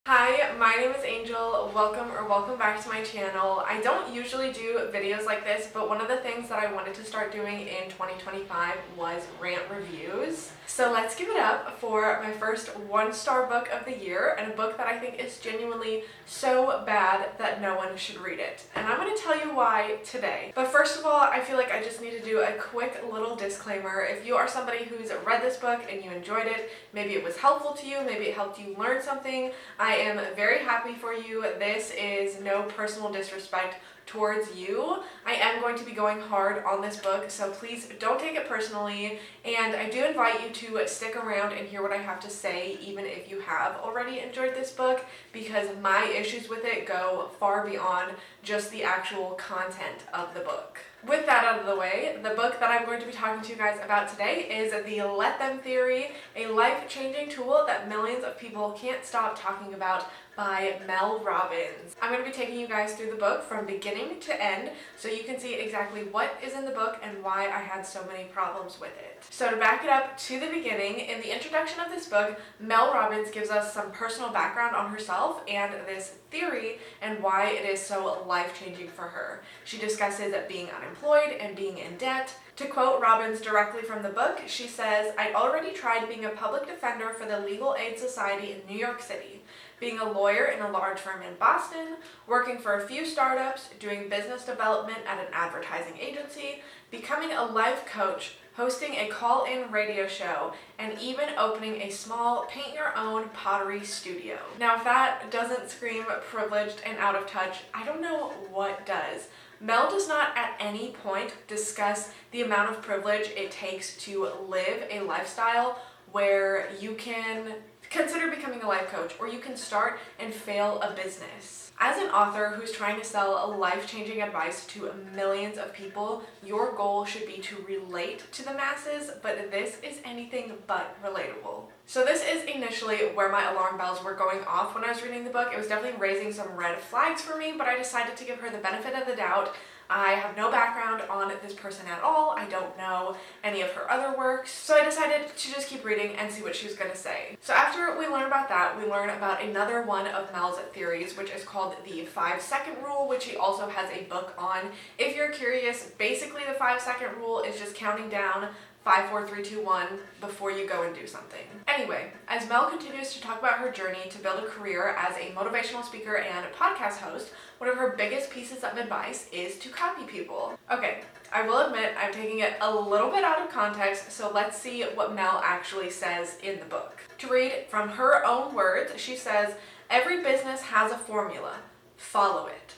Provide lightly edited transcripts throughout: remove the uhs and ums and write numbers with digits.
Hi, my name is Angel. Welcome back to my channel. I don't usually do videos like this, but one of the things that I wanted to start doing in 2025 was rant reviews. So let's give it up for my first one-star book of the year, and a book that I think is genuinely so bad that no one should read it. And I'm going to tell you why today. But first of all, I feel like I just need to do a quick little disclaimer. If you are somebody who's read this book and you enjoyed it, maybe it was helpful to you, maybe it helped you learn something, I am very happy for you. This is no personal disrespect towards you. I am going to be going hard on this book, so please don't take it personally, and I do invite you to stick around and hear what I have to say, even if you have already enjoyed this book, because my issues with it go far beyond just the actual content of the book. With that out of the way, the book that I'm going to be talking to you guys about today is The Let Them Theory, a life-changing tool that millions of people can't stop talking about by Mel Robbins. I'm going to be taking you guys through the book from beginning to end so you can see exactly what is in the book and why I had so many problems with it. So to back it up to the beginning, in the introduction of this book, Mel Robbins gives us some personal background on herself and this theory and why it is so life-changing for her. She discusses being unemployed and being in debt. To quote Robbins directly from the book, she says, "I'd already tried being a public defender for the Legal Aid Society in New York City, being a lawyer in a large firm in Boston, working for a few startups, doing business development at an advertising agency, becoming a life coach, hosting a call-in radio show, and even opening a small paint-your-own pottery studio." Now, if that doesn't scream privileged and out of touch, I don't know what does. Mel does not at any point discuss the amount of privilege it takes to live a lifestyle where you can consider becoming a life coach, or you can start and fail a business. As an author who's trying to sell life-changing advice to millions of people, your goal should be to relate to the masses, but this is anything but relatable. So this is initially where my alarm bells were going off when I was reading the book. It was definitely raising some red flags for me, but I decided to give her the benefit of the doubt. I have no background on this person at all. I don't know any of her other works. So I decided to just keep reading and see what she was going to say. So after we learn about that, we learn about another one of Mel's theories, which is called the 5-second rule, which he also has a book on. If you're curious, basically the 5-second rule is just counting down 5, 4, 3, 2, 1 before you go and do something. Anyway, as Mel continues to talk about her journey to build a career as a motivational speaker and podcast host, one of her biggest pieces of advice is to copy people. Okay, I will admit I'm taking it a little bit out of context, so let's see what Mel actually says in the book. To read from her own words, she says, "Every business has a formula. Follow it.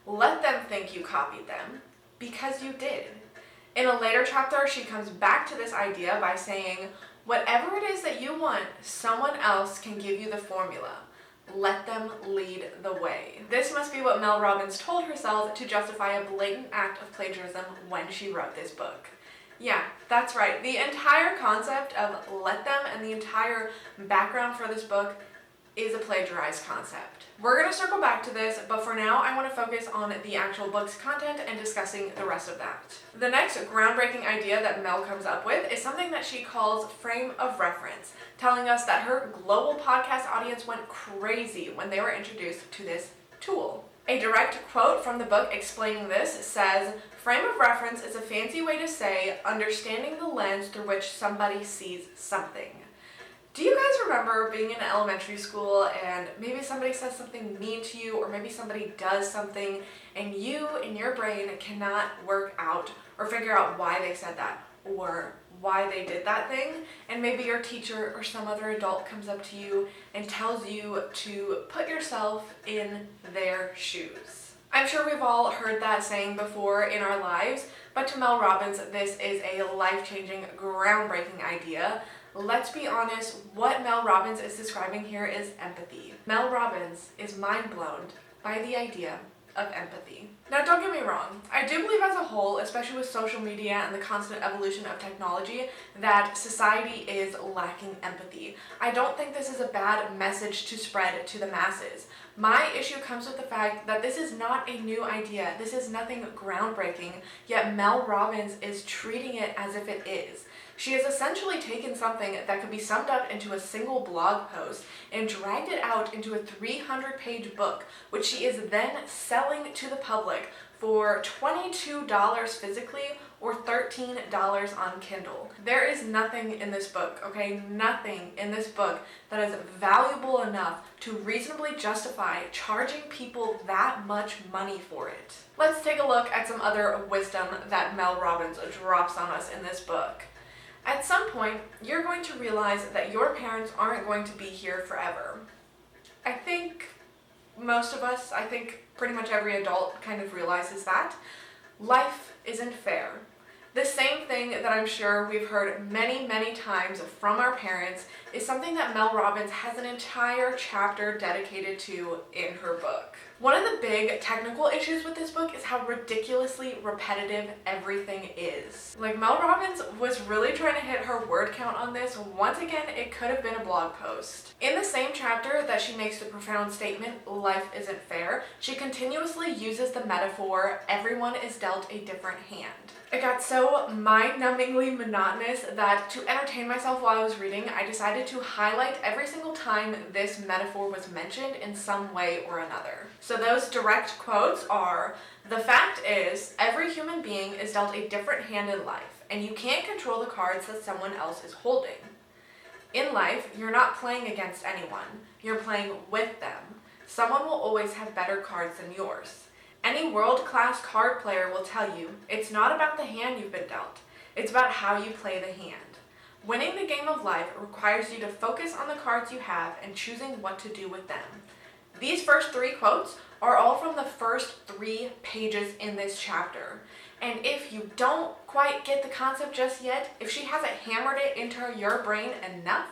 Let them think you copied them, because you did." In a later chapter, she comes back to this idea by saying, "Whatever it is that you want, someone else can give you the formula. Let them lead the way." This must be what Mel Robbins told herself to justify a blatant act of plagiarism when she wrote this book. Yeah, that's right. The entire concept of let them and the entire background for this book is a plagiarized concept. We're going to circle back to this, but for now I want to focus on the actual book's content and discussing the rest of that. The next groundbreaking idea that Mel comes up with is something that she calls frame of reference, telling us that her global podcast audience went crazy when they were introduced to this tool. A direct quote from the book explaining this says, "Frame of reference is a fancy way to say understanding the lens through which somebody sees something." Do you guys remember being in elementary school and maybe somebody says something mean to you, or maybe somebody does something and you in your brain cannot work out or figure out why they said that or why they did that thing, and maybe your teacher or some other adult comes up to you and tells you to put yourself in their shoes? I'm sure we've all heard that saying before in our lives, but to Mel Robbins, this is a life-changing, groundbreaking idea. Let's be honest, what Mel Robbins is describing here is empathy. Mel Robbins is mind blown by the idea of empathy. Now, don't get me wrong, I do believe as a whole, especially with social media and the constant evolution of technology, that society is lacking empathy. I don't think this is a bad message to spread to the masses. My issue comes with the fact that this is not a new idea. This is nothing groundbreaking, yet Mel Robbins is treating it as if it is. She has essentially taken something that could be summed up into a single blog post and dragged it out into a 300-page book, which she is then selling to the public for $22 physically or $13 on Kindle. There is nothing in this book, okay? Nothing in this book that is valuable enough to reasonably justify charging people that much money for it. Let's take a look at some other wisdom that Mel Robbins drops on us in this book. At some point, you're going to realize that your parents aren't going to be here forever. I think most of us, pretty much every adult kind of realizes that. Life isn't fair. The same thing that I'm sure we've heard many, many times from our parents is something that Mel Robbins has an entire chapter dedicated to in her book. One of the big technical issues with this book is how ridiculously repetitive everything is. Like, Mel Robbins was really trying to hit her word count on this. Once again, it could have been a blog post. In the same chapter that she makes the profound statement, life isn't fair, she continuously uses the metaphor, everyone is dealt a different hand. It got so mind-numbingly monotonous that to entertain myself while I was reading, I decided to highlight every single time this metaphor was mentioned in some way or another. So those direct quotes are, "The fact is, every human being is dealt a different hand in life, and you can't control the cards that someone else is holding. In life, you're not playing against anyone, you're playing with them. Someone will always have better cards than yours. Any world-class card player will tell you, it's not about the hand you've been dealt, it's about how you play the hand. Winning the game of life requires you to focus on the cards you have and choosing what to do with them." These first three quotes are all from the first 3 pages in this chapter. And if you don't quite get the concept just yet, if she hasn't hammered it into your brain enough,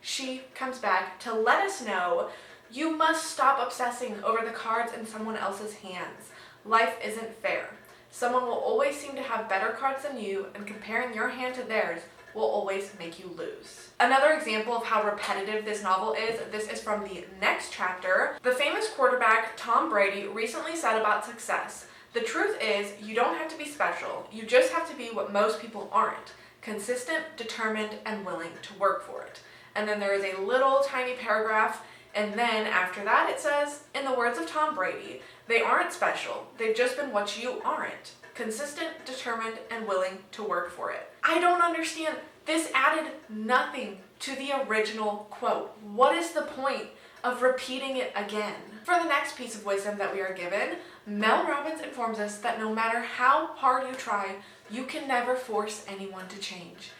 she comes back to let us know you must stop obsessing over the cards in someone else's hands. Life isn't fair. Someone will always seem to have better cards than you, and comparing your hand to theirs will always make you lose. Another example of how repetitive this novel is, this is from the next chapter. The famous quarterback Tom Brady recently said about success, "The truth is, you don't have to be special. You just have to be what most people aren't. Consistent, determined, and willing to work for it." And then there is a little tiny paragraph, and then after that it says, "In the words of Tom Brady, they aren't special. They've just been what you aren't. Consistent, determined, and willing to work for it." I don't understand. This added nothing to the original quote. What is the point of repeating it again? For the next piece of wisdom that we are given, Mel Robbins informs us that no matter how hard you try, you can never force anyone to change.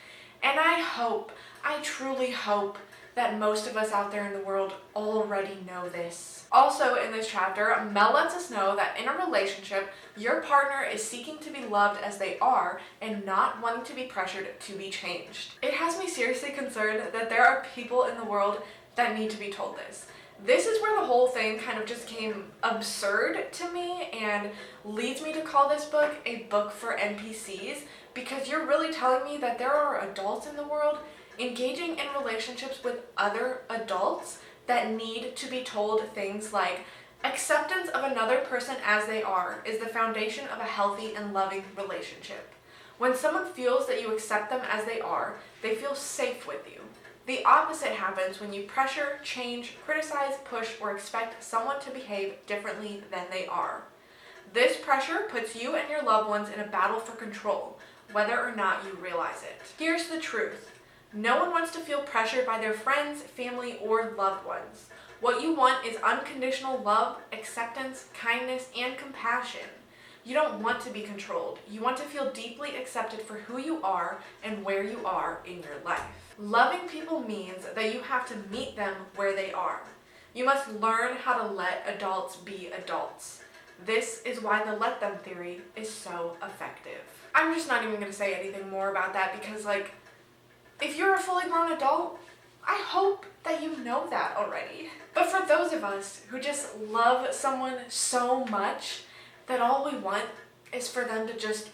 And I truly hope that most of us out there in the world already know this. Also in this chapter, Mel lets us know that in a relationship, your partner is seeking to be loved as they are and not wanting to be pressured to be changed. It has me seriously concerned that there are people in the world that need to be told this. This is where the whole thing kind of just came absurd to me and leads me to call this book a book for NPCs, because you're really telling me that there are adults in the world engaging in relationships with other adults that need to be told things like, acceptance of another person as they are is the foundation of a healthy and loving relationship. When someone feels that you accept them as they are, they feel safe with you. The opposite happens when you pressure, change, criticize, push, or expect someone to behave differently than they are. This pressure puts you and your loved ones in a battle for control, whether or not you realize it. Here's the truth. No one wants to feel pressured by their friends, family, or loved ones. What you want is unconditional love, acceptance, kindness, and compassion. You don't want to be controlled. You want to feel deeply accepted for who you are and where you are in your life. Loving people means that you have to meet them where they are. You must learn how to let adults be adults. This is why the let them theory is so effective. I'm just not even going to say anything more about that because, if you're a fully grown adult, I hope that you know that already. But for those of us who just love someone so much that all we want is for them to just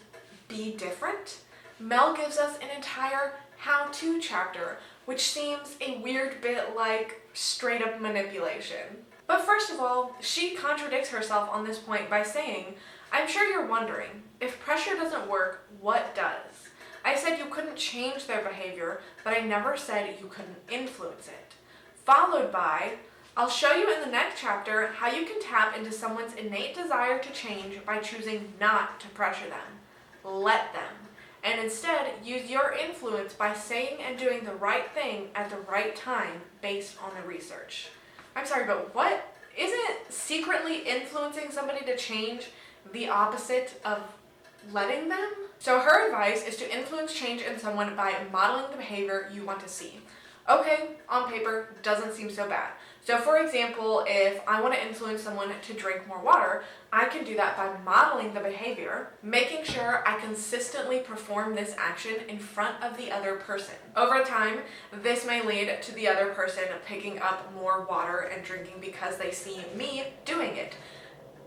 be different, Mel gives us an entire how-to chapter, which seems a weird bit like straight up manipulation. But first of all, she contradicts herself on this point by saying, "I'm sure you're wondering, if pressure doesn't work, what does? I said you couldn't change their behavior, but I never said you couldn't influence it. Followed by, I'll show you in the next chapter how you can tap into someone's innate desire to change by choosing not to pressure them. Let them. And instead, use your influence by saying and doing the right thing at the right time based on the research. I'm sorry, but what? Isn't secretly influencing somebody to change the opposite of letting them? So her advice is to influence change in someone by modeling the behavior you want to see. Okay, on paper, doesn't seem so bad. So for example, if I want to influence someone to drink more water, I can do that by modeling the behavior, making sure I consistently perform this action in front of the other person. Over time, this may lead to the other person picking up more water and drinking because they see me doing it.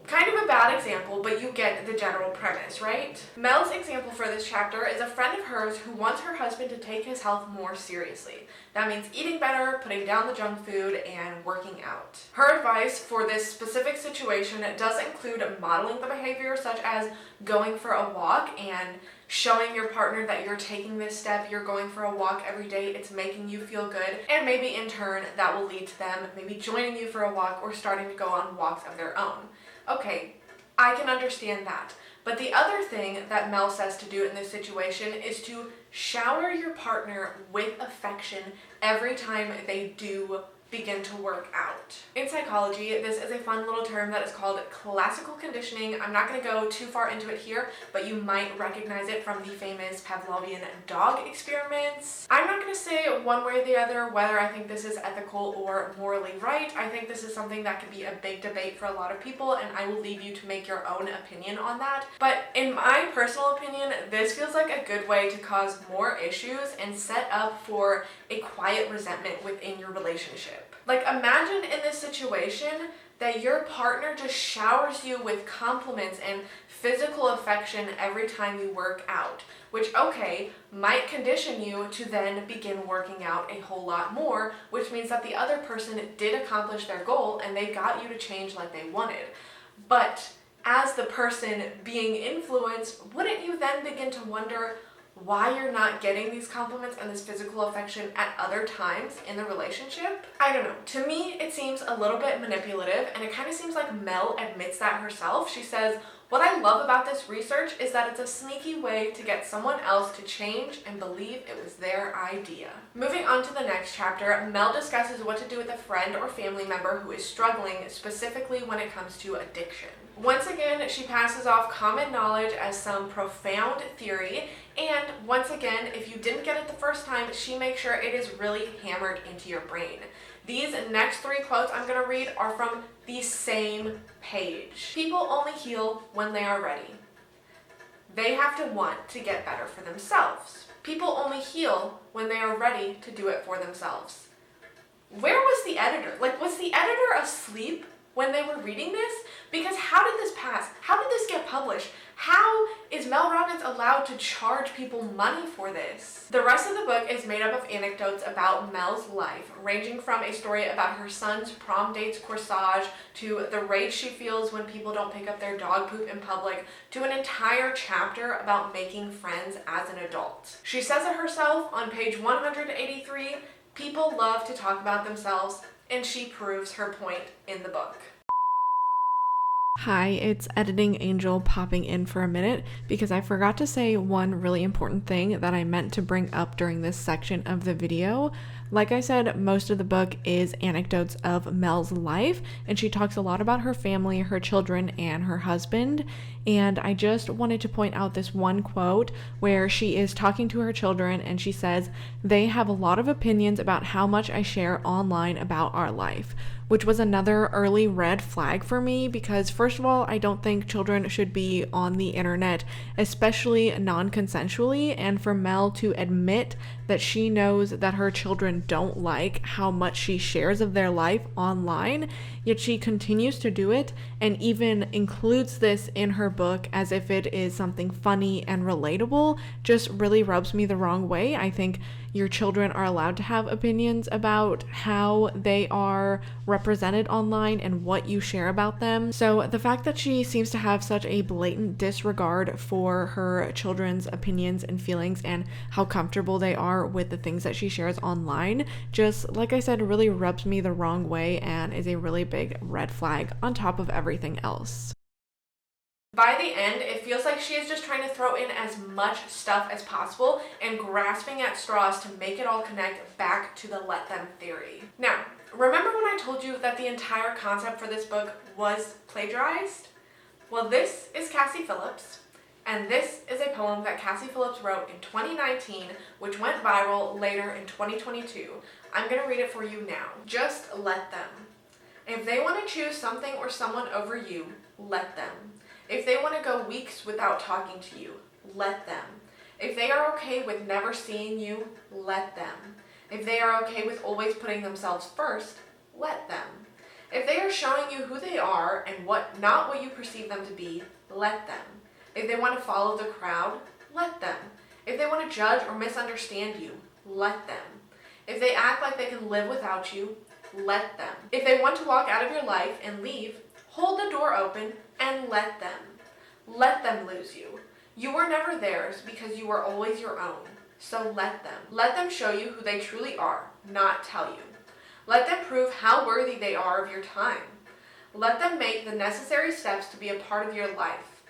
Kind of a bad example, but you get the general premise, right? Mel's example for this chapter is a friend of hers who wants her husband to take his health more seriously. That means eating better, putting down the junk food, and working out. Her advice for this specific situation does include modeling the behavior, such as going for a walk and showing your partner that you're taking this step, you're going for a walk every day, it's making you feel good, and maybe in turn that will lead to them maybe joining you for a walk or starting to go on walks of their own. Okay, I can understand that. But the other thing that Mel says to do in this situation is to shower your partner with affection every time they do begin to work out. In psychology, this is a fun little term that is called classical conditioning. I'm not going to go too far into it here, but you might recognize it from the famous Pavlovian dog experiments. I'm not going to say one way or the other whether I think this is ethical or morally right. I think this is something that could be a big debate for a lot of people, and I will leave you to make your own opinion on that. But in my personal opinion, this feels like a good way to cause more issues and set up for a quiet resentment within your relationship. Like, imagine in this situation that your partner just showers you with compliments and physical affection every time you work out, which, okay, might condition you to then begin working out a whole lot more, which means that the other person did accomplish their goal and they got you to change like they wanted. But as the person being influenced, wouldn't you then begin to wonder why you're not getting these compliments and this physical affection at other times in the relationship? I don't know. To me, it seems a little bit manipulative, and it kind of seems like Mel admits that herself. She says, "What I love about this research is that it's a sneaky way to get someone else to change and believe it was their idea." Moving on to the next chapter, Mel discusses what to do with a friend or family member who is struggling, specifically when it comes to addiction. Once again, she passes off common knowledge as some profound theory, and once again, if you didn't get it the first time, she makes sure it is really hammered into your brain. These next 3 quotes I'm going to read are from the same page. People only heal when they are ready. They have to want to get better for themselves. People only heal when they are ready to do it for themselves. Where was the editor? Like, was the editor asleep when they were reading this? Because how did this pass? How did this get published? How is Mel Robbins allowed to charge people money for this? The rest of the book is made up of anecdotes about Mel's life, ranging from a story about her son's prom date's corsage, to the rage she feels when people don't pick up their dog poop in public, to an entire chapter about making friends as an adult. She says it herself on page 183, people love to talk about themselves, and she proves her point in the book. Hi, it's Editing Angel popping in for a minute because I forgot to say one really important thing that I meant to bring up during this section of the video. Like I said, most of the book is anecdotes of Mel's life, and she talks a lot about her family, her children, and her husband. And I just wanted to point out this one quote where she is talking to her children and she says, "They have a lot of opinions about how much I share online about our life," which was another early red flag for me because, first of all, I don't think children should be on the internet, especially non-consensually, and for Mel to admit that she knows that her children don't like how much she shares of their life online, yet she continues to do it and even includes this in her book as if it is something funny and relatable, just really rubs me the wrong way. I think your children are allowed to have opinions about how they are represented online and what you share about them. So the fact that she seems to have such a blatant disregard for her children's opinions and feelings and how comfortable they are with the things that she shares online, just like I said, really rubs me the wrong way and is a really big red flag on top of everything else. By the end, it feels like she is just trying to throw in as much stuff as possible and grasping at straws to make it all connect back to the let them theory. Now, remember when I told you that the entire concept for this book was plagiarized? Well, this is Cassie Phillips, and this is a poem that Cassie Phillips wrote in 2019, which went viral later in 2022. I'm gonna read it for you now. Just let them. If they want to choose something or someone over you, let them. If they want to go weeks without talking to you, let them. If they are okay with never seeing you, let them. If they are okay with always putting themselves first, let them. If they are showing you who they are and not what you perceive them to be, let them. If they want to follow the crowd, let them. If they want to judge or misunderstand you, let them. If they act like they can live without you, let them. If they want to walk out of your life and leave, hold the door open and let them. Let them lose you. You were never theirs because you were always your own. So let them. Let them show you who they truly are, not tell you. Let them prove how worthy they are of your time. Let them make the necessary steps to be a part of your life.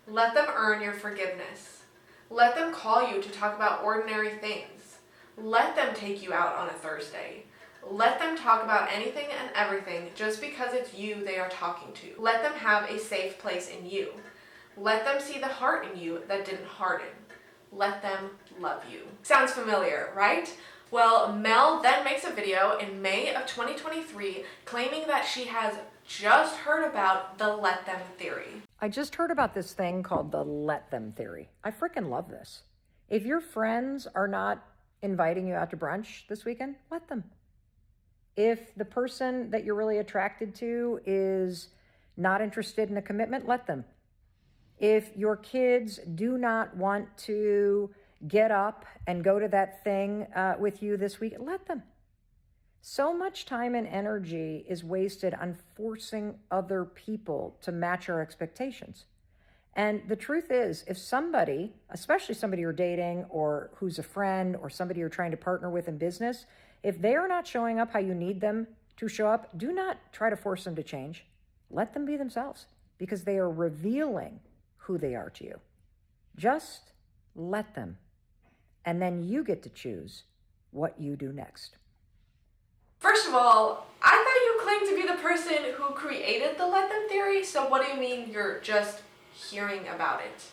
Let them earn your forgiveness. Let them call you to talk about ordinary things. Let them take you out on a Thursday. Let them talk about anything and everything just because it's you they are talking to. Let them have a safe place in you. Let them see the heart in you that didn't harden. Let them love you. Sounds familiar, right? Well, Mel then makes a video in May of 2023 claiming that she has just heard about the let them theory. I just heard about this thing called the let them theory. I freaking love this. If your friends are not inviting you out to brunch this weekend, let them. If the person that you're really attracted to is not interested in a commitment, let them. If your kids do not want to get up and go to that thing with you this week, let them. So much time and energy is wasted on forcing other people to match our expectations. And the truth is, if somebody, especially somebody you're dating or who's a friend or somebody you're trying to partner with in business, if they are not showing up how you need them to show up, do not try to force them to change. Let them be themselves because they are revealing who they are to you. Just let them. And then you get to choose what you do next. First of all, I thought you claimed to be the person who created the let them theory, so what do you mean you're just hearing about it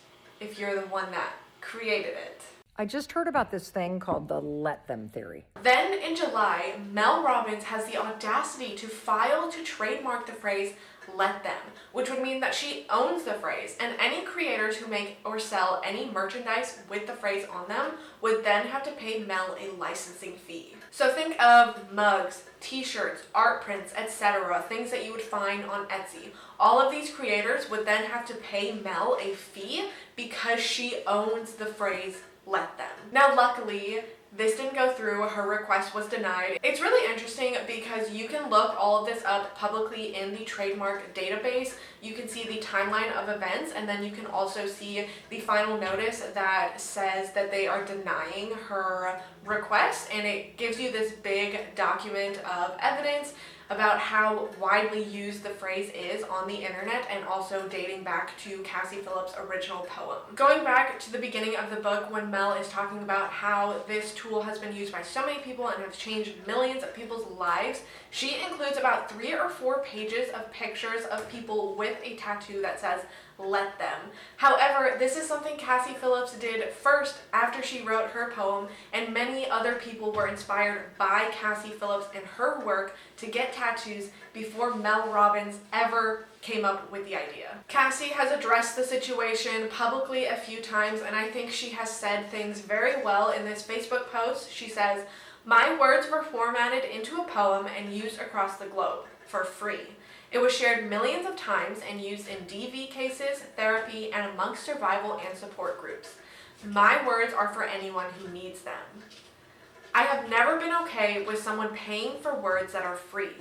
if you're the one that created it? I just heard about this thing called the let them theory. Then in July, Mel Robbins has the audacity to file to trademark the phrase let them, which would mean that she owns the phrase, and any creators who make or sell any merchandise with the phrase on them would then have to pay Mel a licensing fee. So think of mugs, t-shirts, art prints, etc., things that you would find on Etsy. All of these creators would then have to pay Mel a fee because she owns the phrase let them. Now luckily, this didn't go through, her request was denied. It's really interesting because you can look all of this up publicly in the trademark database. You can see the timeline of events, and then you can also see the final notice that says that they are denying her request, and it gives you this big document of evidence about how widely used the phrase is on the internet, and also dating back to Cassie Phillips' original poem. Going back to the beginning of the book when Mel is talking about how this tool has been used by so many people and has changed millions of people's lives, she includes about 3 or 4 pages of pictures of people with a tattoo that says let them. However, this is something Cassie Phillips did first after she wrote her poem, and many other people were inspired by Cassie Phillips and her work to get tattoos before Mel Robbins ever came up with the idea. Cassie has addressed the situation publicly a few times, and I think she has said things very well in this Facebook post. She says, "My words were formatted into a poem and used across the globe for free. It was shared millions of times and used in DV cases, therapy, and amongst survival and support groups. My words are for anyone who needs them. I have never been okay with someone paying for words that are free.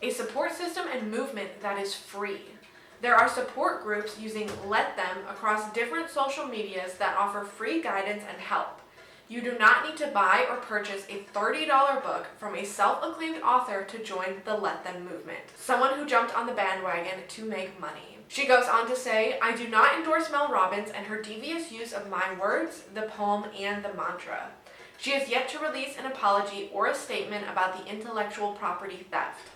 A support system and movement that is free. There are support groups using Let Them across different social medias that offer free guidance and help. You do not need to buy or purchase a $30 book from a self-acclaimed author to join the Let Them movement. Someone who jumped on the bandwagon to make money." She goes on to say, "I do not endorse Mel Robbins and her devious use of my words, the poem, and the mantra. She has yet to release an apology or a statement about the intellectual property theft."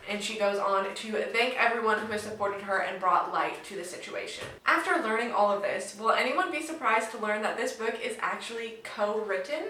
And she goes on to thank everyone who has supported her and brought light to the situation. After learning all of this, will anyone be surprised to learn that this book is actually co-written,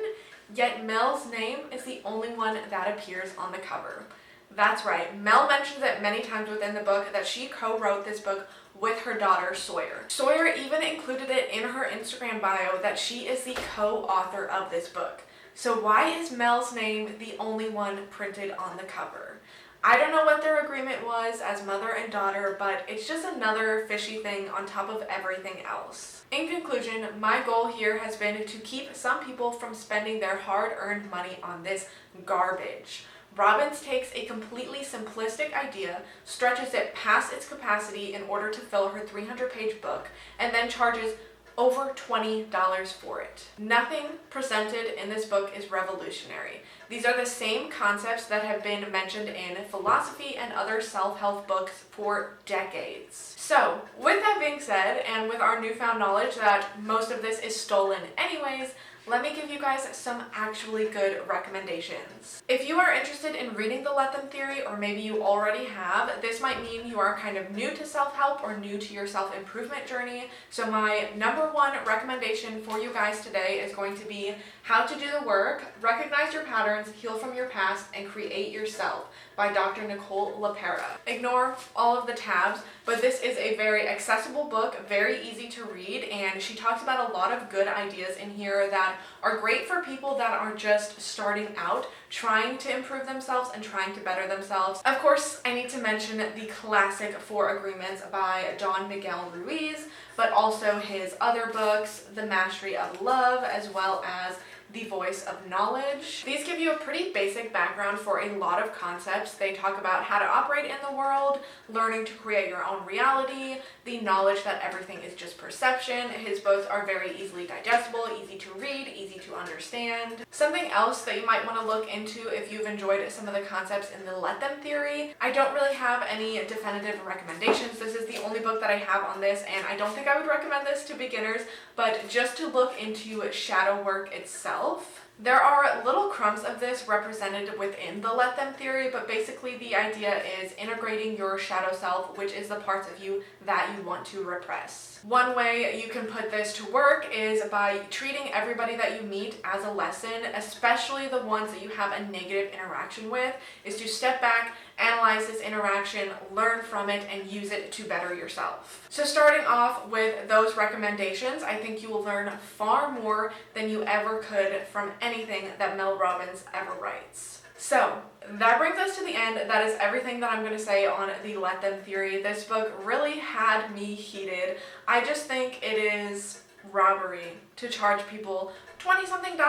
yet Mel's name is the only one that appears on the cover? That's right, Mel mentions it many times within the book that she co-wrote this book with her daughter Sawyer. Sawyer even included it in her Instagram bio that she is the co-author of this book. So why is Mel's name the only one printed on the cover? I don't know what their agreement was as mother and daughter, but it's just another fishy thing on top of everything else. In conclusion, my goal here has been to keep some people from spending their hard-earned money on this garbage. Robbins takes a completely simplistic idea, stretches it past its capacity in order to fill her 300-page book, and then charges over $20 for it. Nothing presented in this book is revolutionary. These are the same concepts that have been mentioned in philosophy and other self-help books for decades. So, with that being said, and with our newfound knowledge that most of this is stolen anyways, let me give you guys some actually good recommendations. If you are interested in reading the Let Them theory, or maybe you already have, this might mean you are kind of new to self-help or new to your self-improvement journey. So my number one recommendation for you guys today is going to be How to Do the Work, Recognize Your Patterns, Heal from Your Past, and Create Yourself by Dr. Nicole LaPera. Ignore all of the tabs, but this is a very accessible book, very easy to read, and she talks about a lot of good ideas in here that are great for people that are just starting out, trying to improve themselves and trying to better themselves. Of course, I need to mention the classic 4 Agreements by Don Miguel Ruiz, but also his other books, The Mastery of Love, as well as The Voice of Knowledge. These give you a pretty basic background for a lot of concepts. They talk about how to operate in the world, learning to create your own reality, the knowledge that everything is just perception. His books are very easily digestible, easy to read, easy to understand. Something else that you might want to look into if you've enjoyed some of the concepts in the Let Them theory. I don't really have any definitive recommendations. This is the only book that I have on this, and I don't think I would recommend this to beginners, but just to look into shadow work itself. There are little crumbs of this represented within the Let Them theory, but basically the idea is integrating your shadow self, which is the parts of you that you want to repress. One way you can put this to work is by treating everybody that you meet as a lesson, especially the ones that you have a negative interaction with, is to step back, analyze this interaction, learn from it, and use it to better yourself. So starting off with those recommendations, I think you will learn far more than you ever could from anything that Mel Robbins ever writes. So that brings us to the end. That is everything that I'm going to say on the Let Them theory. This book really had me heated. I just think it is robbery to charge people $20-something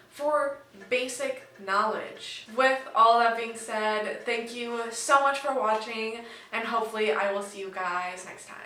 for basic knowledge. With all that being said, thank you so much for watching, and hopefully I will see you guys next time.